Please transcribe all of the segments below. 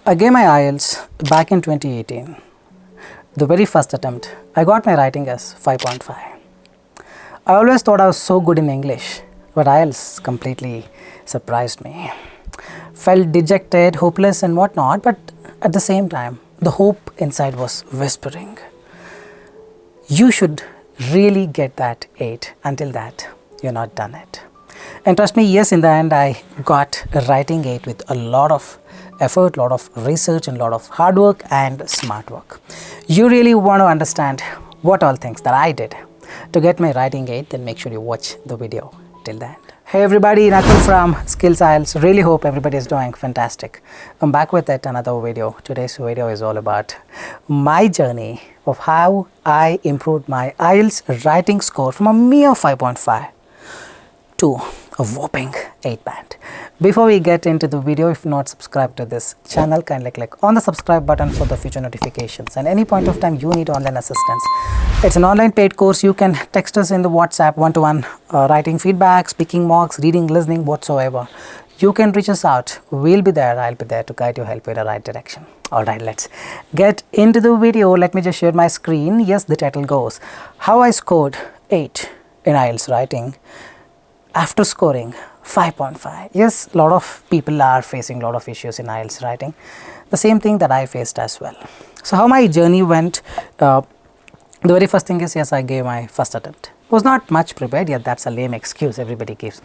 I gave my IELTS back in 2018. The very first attempt, I got my writing as 5.5. I always thought I was so good in English, but IELTS completely surprised me. Felt dejected, hopeless and whatnot, but at the same time, the hope inside was whispering, you should really get that 8. Until that, you're not done it. And trust me, yes, in the end, I got a writing 8 with a lot of effort, lot of research and lot of hard work and smart work. You really want to understand what all things that I did to get my writing 8, then make sure you watch the video till the end. Hey everybody, Nakul from Skills IELTS. Really hope everybody is doing fantastic. I'm back with yet another video. Today's video is all about my journey of how I improved my IELTS writing score from a mere 5.5 to a whopping 8 band. Before we get into the video, if not subscribed to this channel, kindly click on the subscribe button for the future notifications. And any point of time you need online assistance, it's an online paid course. You can text us in the WhatsApp one-to-one writing feedback, speaking mocks, reading, listening, whatsoever. You can reach us out. We'll be there. I'll be there to guide you, help you in the right direction. Alright, let's get into the video. Let me just share my screen. Yes, the title goes, How I Scored 8 in IELTS Writing after scoring 5.5. Yes, a lot of people are facing a lot of issues in IELTS writing. The same thing that I faced as well. So how my journey went, the very first thing is, yes, I gave my first attempt. Was not much prepared, yet that's a lame excuse everybody gives.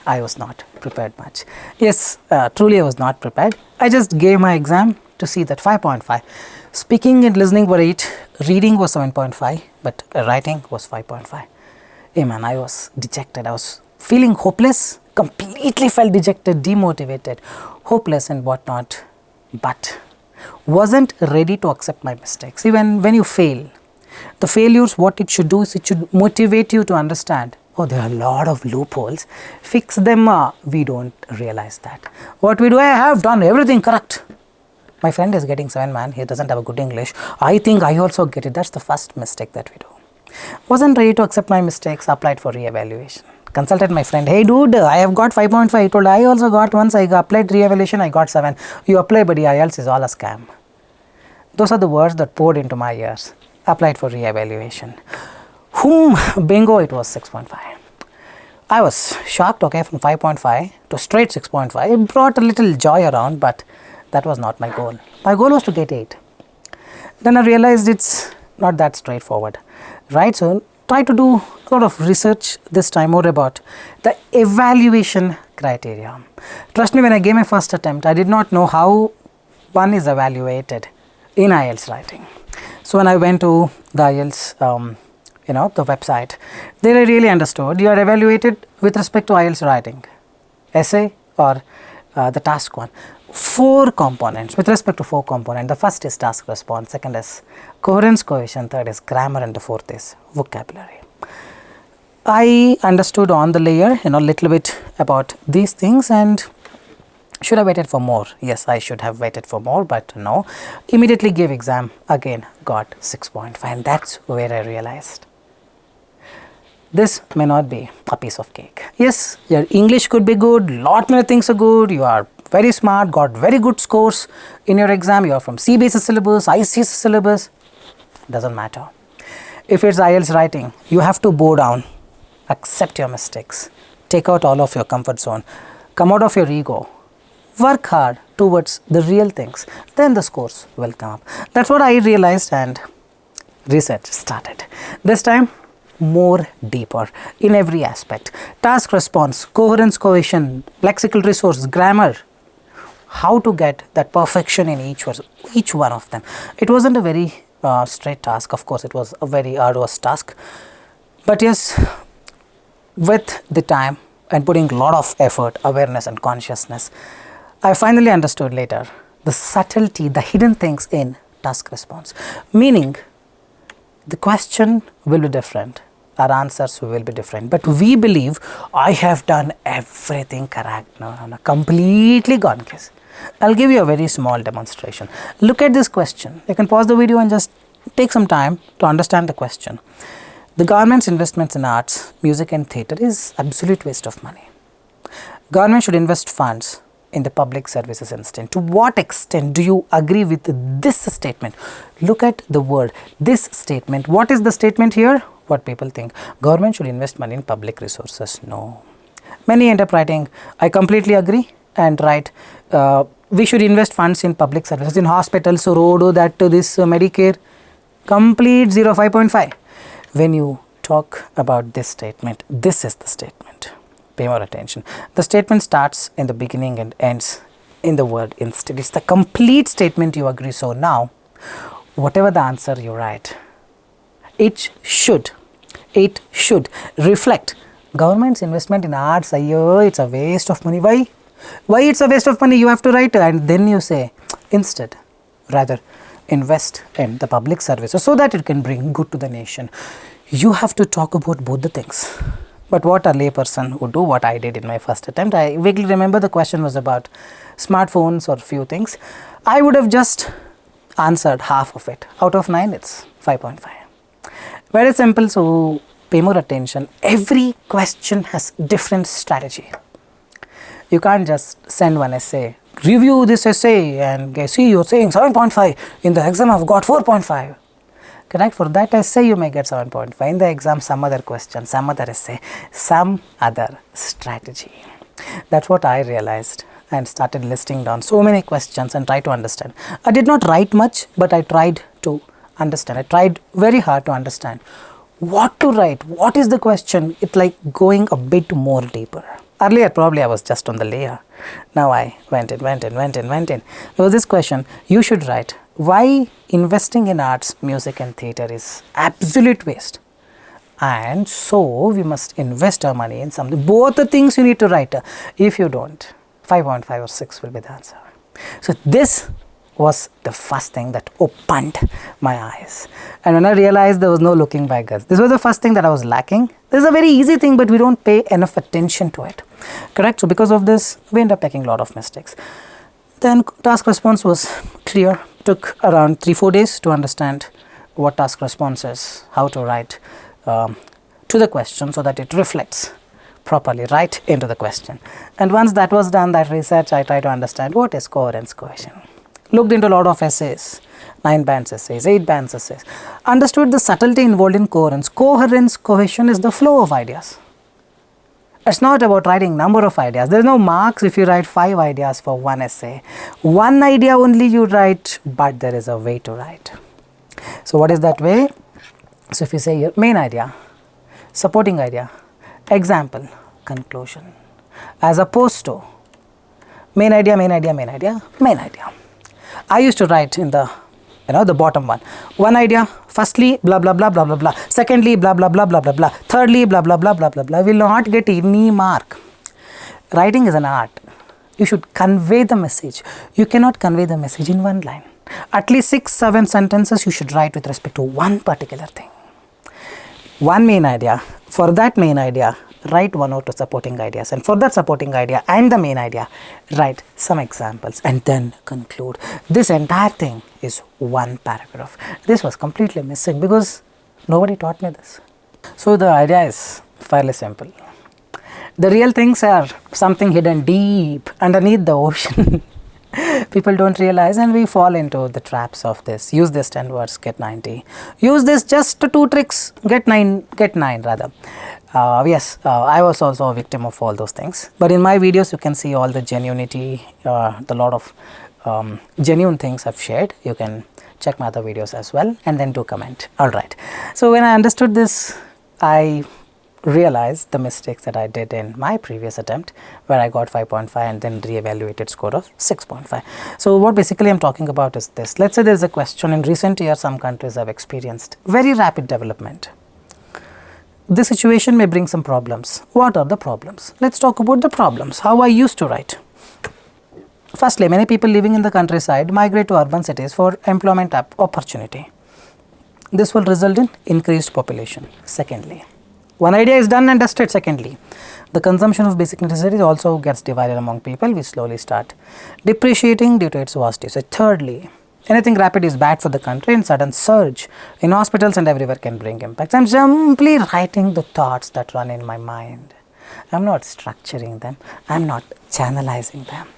I was not prepared much. Yes, truly I was not prepared. I just gave my exam to see that 5.5. Speaking and listening were 8, reading was 7.5, but writing was 5.5. Hey man, I was dejected. I was feeling hopeless, completely felt dejected, demotivated, hopeless and whatnot, but wasn't ready to accept my mistakes. Even when you fail, the failures, what it should do is it should motivate you to understand, oh, there are a lot of loopholes, fix them. We don't realize that. What we do, I have done everything correct. My friend is getting 7, man, he doesn't have a good English. I think I also get it. That's the first mistake that we do. Wasn't ready to accept my mistakes, applied for re-evaluation. Consulted my friend, hey dude, I have got 5.5. He told, I also got once, I applied re-evaluation, I got 7. You apply, buddy, IELTS is all a scam. Those are the words that poured into my ears. Applied for re-evaluation. Bingo, it was 6.5. I was shocked, okay, from 5.5 to straight 6.5. It brought a little joy around, but that was not my goal. My goal was to get 8. Then I realized it's not that straightforward. Right, so try to do a lot of research this time more about the evaluation criteria. Trust me, when I gave my first attempt, I did not know how one is evaluated in IELTS writing. So when I went to the IELTS, the website, there I really understood you are evaluated with respect to IELTS writing, essay or the task 1. 4 components, with respect to 4 components. The first is task response, second is coherence, cohesion, third is grammar, and the fourth is vocabulary. I understood on the layer, little bit about these things, and should have waited for more. Yes, I should have waited for more, but no. Immediately gave exam, again got 6.5, and that's where I realized this may not be a piece of cake. Yes, your English could be good, lot many things are good, you are very smart, got very good scores in your exam, you are from CBSE syllabus, ICSE syllabus, doesn't matter. If it's IELTS writing, you have to bow down, accept your mistakes, take out all of your comfort zone, come out of your ego, work hard towards the real things, then the scores will come up. That's what I realized, and research started. This time, more deeper in every aspect. Task response, coherence, cohesion, lexical resource, grammar, how to get that perfection in each one of them. It wasn't a very straight task. Of course, it was a very arduous task. But yes, with the time and putting a lot of effort, awareness and consciousness, I finally understood later the subtlety, the hidden things in task response. Meaning, the question will be different, our answers will be different, but we believe I have done everything correct. No, completely gone case. I'll give you a very small demonstration. Look at this question. You can pause the video and just take some time to understand the question. The government's investments in arts, music and theatre is absolute waste of money. Government should invest funds in the public services instant. To what extent do you agree with this statement? Look at the word, this statement. What is the statement here? What people think, government should invest money in public resources. No. Many end up writing, I completely agree, and write, we should invest funds in public services, in hospitals, road, that to this Medicare, complete 0, 5.5. When you talk about this statement, this is the statement. Pay more attention. The statement starts in the beginning and ends in the word instead. It's the complete statement you agree. So now, whatever the answer you write, it should reflect government's investment in arts. It's a waste of money. Why it's a waste of money? You have to write, and then you say, instead, rather, invest in the public services so that it can bring good to the nation. You have to talk about both the things. But what a layperson would do, what I did in my first attempt, I vaguely remember the question was about smartphones or few things. I would have just answered half of it. Out of 9, it's 5.5. Very simple, so pay more attention. Every question has different strategy. You can't just send one essay, review this essay and see you're saying 7.5, in the exam I've got 4.5. Correct? For that essay you may get 7.5, in the exam some other question, some other essay, some other strategy. That's what I realized and started listing down so many questions and try to understand. I did not write much, but I tried to understand. I tried very hard to understand what to write, what is the question. It's like going a bit more deeper. Earlier probably I was just on the layer. Now I went in. There was this question, you should write, why investing in arts, music and theatre is absolute waste, and so we must invest our money in something. Both the things you need to write. If you don't, 5.5 or 6 will be the answer. So this was the first thing that opened my eyes, and when I realized there was no looking back, guys, this was the first thing that I was lacking. This is a very easy thing, but we don't pay enough attention to it. Correct? So because of this, we end up making a lot of mistakes. Then task response was clear. Took around 3-4 days to understand what task response is, how to write to the question so that it reflects properly right into the question. And once that was done, that research, I tried to understand what is coherence cohesion. Looked into a lot of essays, 9 bands essays, 8 bands essays. Understood the subtlety involved in coherence. Coherence cohesion is the flow of ideas. It's not about writing number of ideas. There is no marks if you write 5 ideas for one essay. One idea only you write, but there is a way to write. So what is that way? So if you say your main idea, supporting idea, example, conclusion, as opposed to main idea. I used to write in the the bottom one idea, firstly blah blah blah blah blah blah, secondly blah blah blah blah blah blah, thirdly blah blah blah blah blah blah, will not get any mark. Writing is an art. You should convey the message. You cannot convey the message in one line. At least 6-7 sentences you should write with respect to one particular thing. One main idea. For that main idea, write 1 or 2 supporting ideas, and for that supporting idea and the main idea, write some examples and then conclude. This entire thing is one paragraph. This was completely missing because nobody taught me this. So the idea is fairly simple. The real things are something hidden deep underneath the ocean. People don't realize, and we fall into the traps of this. Use this 10 words, get 90. Use this just 2 tricks, get 9 rather. Yes, I was also a victim of all those things. But in my videos, you can see all the genuinity, the lot of genuine things I've shared. You can check my other videos as well and then do comment. Alright. So when I understood this, I realized the mistakes that I did in my previous attempt where I got 5.5 and then re-evaluated score of 6.5. So what basically I'm talking about is this. Let's say there is a question. In recent years, some countries have experienced very rapid development. This situation may bring some problems. What are the problems? Let's talk about the problems. How I used to write. Firstly, many people living in the countryside migrate to urban cities for employment opportunity. This will result in increased population. Secondly, one idea is done and dusted. Secondly, the consumption of basic necessities also gets divided among people. We slowly start depreciating due to its vast usage. Thirdly, anything rapid is bad for the country, and sudden surge in hospitals and everywhere can bring impacts. I am simply writing the thoughts that run in my mind. I am not structuring them. I am not channelizing them.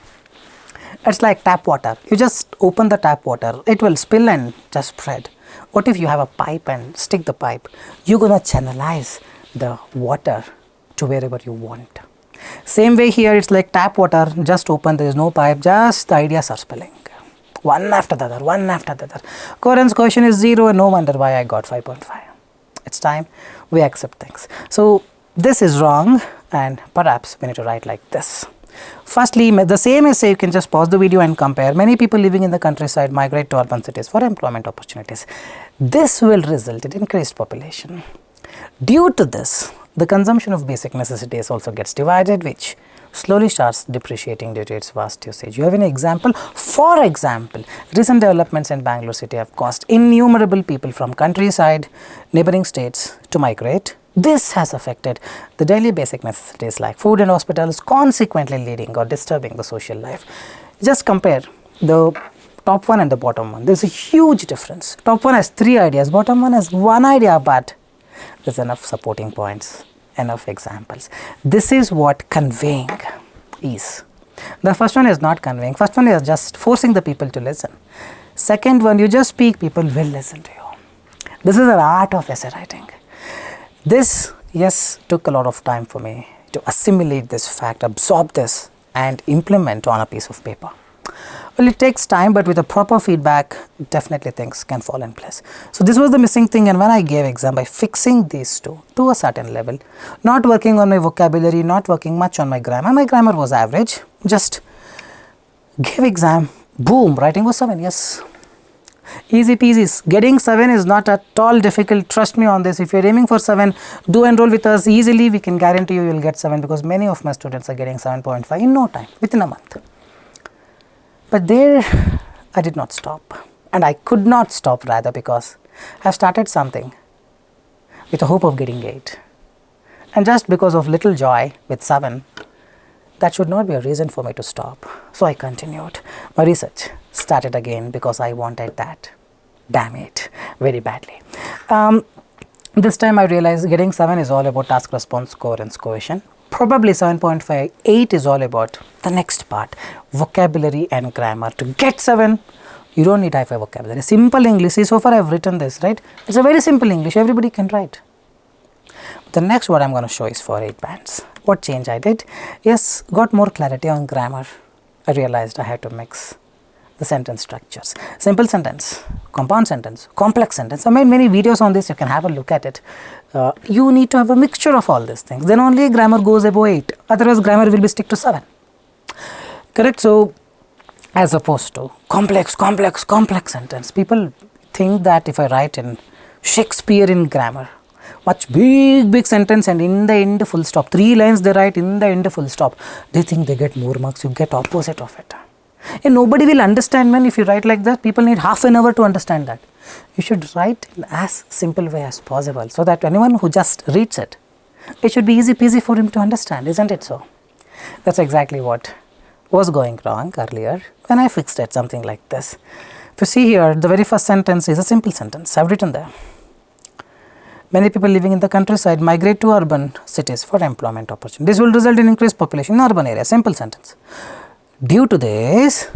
It's like tap water. You just open the tap water, it will spill and just spread. What if you have a pipe and stick the pipe? You're gonna channelize the water to wherever you want. Same way here, it's like tap water, just open, there is no pipe, just the ideas are spilling. One after the other, one after the other. Coherence coefficient is 0 and no wonder why I got 5.5. It's time we accept things. So this is wrong and perhaps we need to write like this. Firstly, the same essay you can just pause the video and compare. Many people living in the countryside migrate to urban cities for employment opportunities. This will result in increased population. Due to this, the consumption of basic necessities also gets divided, which slowly starts depreciating due to its vast usage. You have an example? For example, recent developments in Bangalore city have caused innumerable people from countryside, neighboring states to migrate. This has affected the daily basic necessities like food and hospitals, consequently leading or disturbing the social life. Just compare the top one and the bottom one. There is a huge difference. Top one has 3 ideas, bottom one has 1 idea, but there's enough supporting points, enough examples. This is what conveying is. The first one is not conveying. First one is just forcing the people to listen. Second one, you just speak, people will listen to you. This is an art of essay writing. This, yes, took a lot of time for me to assimilate this fact, absorb this and implement on a piece of paper. Well, it takes time, but with a proper feedback, definitely things can fall in place. So this was the missing thing, and when I gave exam, by fixing these two to a certain level, not working on my vocabulary, not working much on my grammar was average, just gave exam, boom, writing was 7, yes. Easy peasy. Getting 7 is not at all difficult, trust me on this. If you're aiming for 7, do enroll with us easily, we can guarantee you will get 7, because many of my students are getting 7.5 in no time, within a month. But there I did not stop, and I could not stop rather, because I have started something with the hope of getting 8, and just because of little joy with 7, that should not be a reason for me to stop. So I continued my research, started again because I wanted that, damn it, very badly. This time I realized getting 7 is all about task response coherence coefficient. Probably 7.5, 8 is all about the next part, vocabulary and grammar. To get 7, you don't need high-fi vocabulary. Simple English. See, so far I have written this, right? It's a very simple English, everybody can write. The next what I am going to show is for 8 bands. What change I did? Yes, got more clarity on grammar. I realized I had to mix the sentence structures. Simple sentence, compound sentence, complex sentence. I made many videos on this, you can have a look at it. You need to have a mixture of all these things. Then only grammar goes above 8. Otherwise, grammar will be stick to 7. Correct? So, as opposed to complex sentence. People think that if I write in Shakespearean grammar, much big sentence and in the end full stop, 3 lines they write, in the end full stop, they think they get more marks. You get opposite of it. And nobody will understand, man, if you write like that. People need half an hour to understand that. You should write in as simple way as possible, so that anyone who just reads it, it should be easy peasy for him to understand, isn't it so? That's exactly what was going wrong earlier when I fixed it, something like this. If you see here, the very first sentence is a simple sentence. I've written there. Many people living in the countryside migrate to urban cities for employment opportunities. This will result in increased population in urban areas. Simple sentence. Due to this,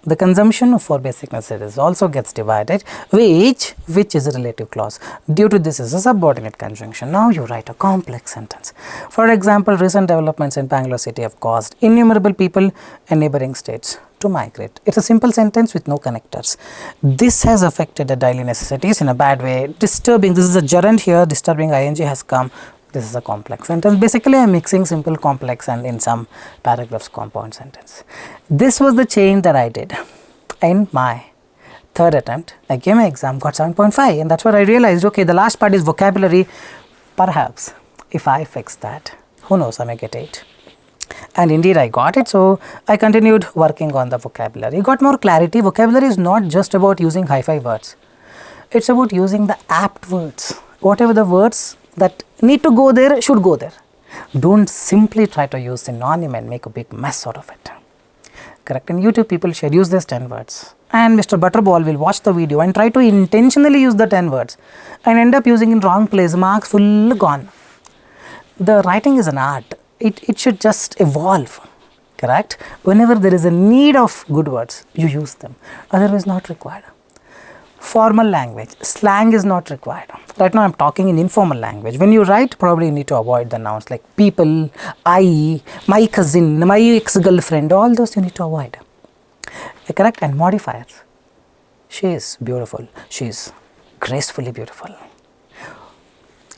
the consumption for basic necessities also gets divided, which is a relative clause. Due to this is a subordinate conjunction. Now you write a complex sentence. For example, recent developments in Bangalore city have caused innumerable people in neighboring states to migrate. It's a simple sentence with no connectors. This has affected the daily necessities in a bad way. Disturbing, this is a gerund here, disturbing ing has come. This is a complex sentence. Basically, I am mixing simple, complex and in some paragraphs compound sentence. This was the change that I did in my 3rd attempt. I gave my exam, got 7.5, and that's what I realized, okay, the last part is vocabulary. Perhaps if I fix that, who knows, I may get 8. And indeed I got it, so I continued working on the vocabulary. Got more clarity. Vocabulary is not just about using high-fi words. It's about using the apt words. Whatever the words that need to go there should go there. Don't simply try to use synonym and make a big mess out of it. Correct? In YouTube, people should use these 10 words. And Mr. Butterball will watch the video and try to intentionally use the 10 words and end up using in wrong place, marks full gone. The writing is an art. It should just evolve. correct? Whenever there is a need of good words, you use them, otherwise not required. Formal language, slang is not required. Right now I am talking in informal language. When you write, probably you need to avoid the nouns like people, I, my cousin, my ex-girlfriend, all those you need to avoid. Correct? And modifiers. She is beautiful. She is gracefully beautiful.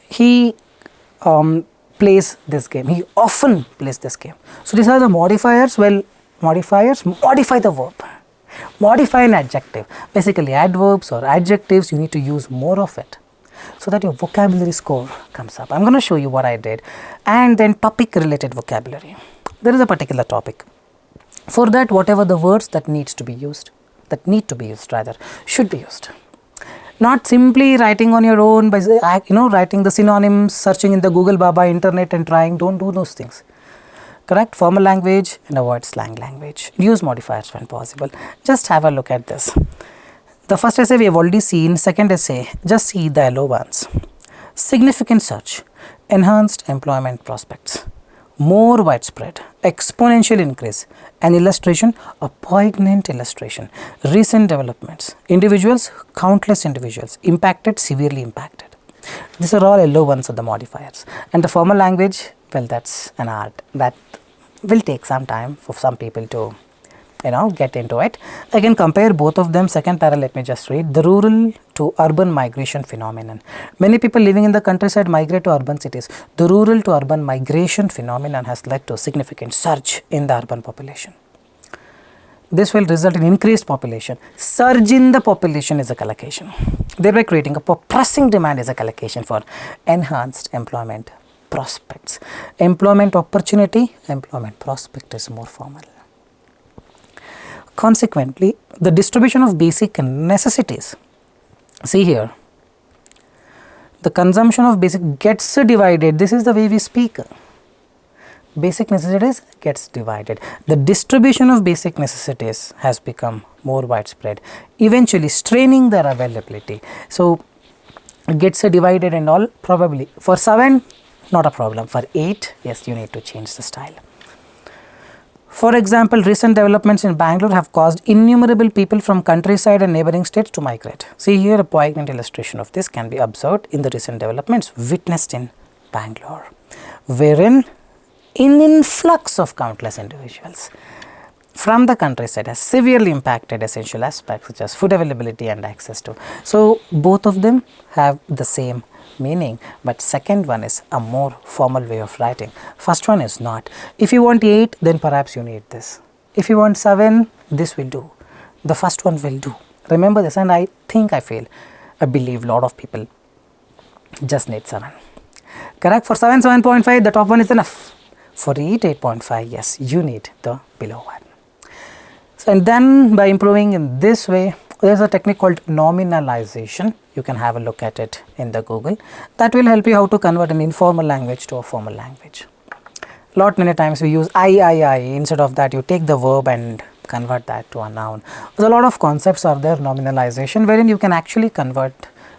He plays this game. He often plays this game. So these are the modifiers. Well, modifiers modify the verb. Modify an adjective. Basically adverbs or adjectives, you need to use more of it so that your vocabulary score comes up. I am going to show you what I did, and then topic related vocabulary. There is a particular topic. For that, whatever the words that need to be used should be used. Not simply writing on your own by writing the synonyms, searching in the Google Baba internet and trying. Don't do those things. Correct? Formal language and avoid slang language. Use modifiers when possible. Just have a look at this. The first essay we have already seen. Second essay, just see the yellow ones. Significant search, enhanced employment prospects, more widespread, exponential increase, an illustration, a poignant illustration, recent developments, individuals, countless individuals, impacted, severely impacted. These are all yellow ones of the modifiers. And the formal language, well, that's an art that will take some time for some people to get into it. I can compare both of them. Second para, let me just read. The rural to urban migration phenomenon. Many people living in the countryside migrate to urban cities. The rural to urban migration phenomenon has led to a significant surge in the urban population. This will result in increased population. Surge in the population is a collocation, thereby creating a pressing demand is a collocation for enhanced employment prospects. Employment opportunity, employment prospect is more formal. Consequently, the distribution of basic necessities. See here, the consumption of basic gets divided. This is the way we speak. Basic necessities gets divided. The distribution of basic necessities has become more widespread, eventually straining their availability. So, gets divided and all, probably. For 7, not a problem. For 8, yes, you need to change the style. For example, recent developments in Bangalore have caused innumerable people from countryside and neighboring states to migrate. See here, a poignant illustration of this can be observed in the recent developments witnessed in Bangalore, wherein an influx of countless individuals from the countryside has severely impacted essential aspects such as food availability and access to. So, both of them have the same meaning, but second one is a more formal way of writing. First one is not. If you want 8, then perhaps you need this. If you want 7, this will do. The first one will do. Remember this, and I believe a lot of people just need 7. Correct? For 7, 7.5, the top one is enough. For 8, 8.5, yes, you need the below one. So, and then by improving in this way, there is a technique called nominalization. You can have a look at it in the Google. That will help you how to convert an informal language to a formal language. Many times we use I. Instead of that, you take the verb and convert that to a noun. There's a lot of concepts are there, nominalization, wherein you can actually convert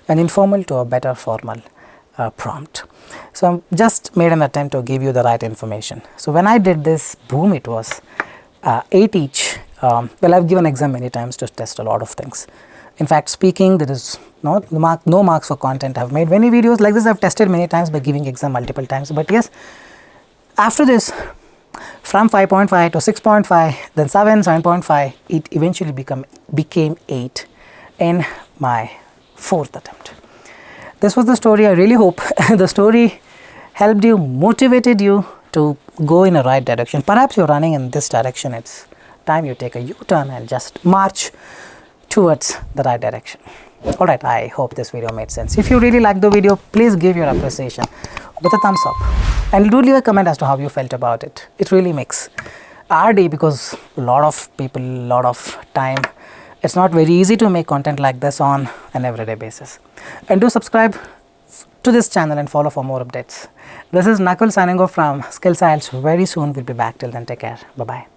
an informal to a better formal prompt. So, I just made an attempt to give you the right information. So, when I did this, boom, it was 8 each. Well, I have given exam many times to test a lot of things. In fact, speaking, there is no marks for content. I have made many videos like this. I have tested many times by giving exam multiple times. But yes, after this, from 5.5 to 6.5, then 7, 7.5, it eventually became 8 in my 4th attempt. This was the story. I really hope the story helped you, motivated you to go in a right direction. Perhaps you're running in this direction. It's time you take a U-turn and just march towards the right direction. Alright, I hope this video made sense. If you really like the video, please give your appreciation with a thumbs up and do leave a comment as to how you felt about it. It really makes our day, because a lot of people, a lot of time, it's not very easy to make content like this on an everyday basis. And do subscribe to this channel and follow for more updates. This is Nakul signing off from Skills IELTS. Very soon we'll be back. Till then, take care. Bye-bye.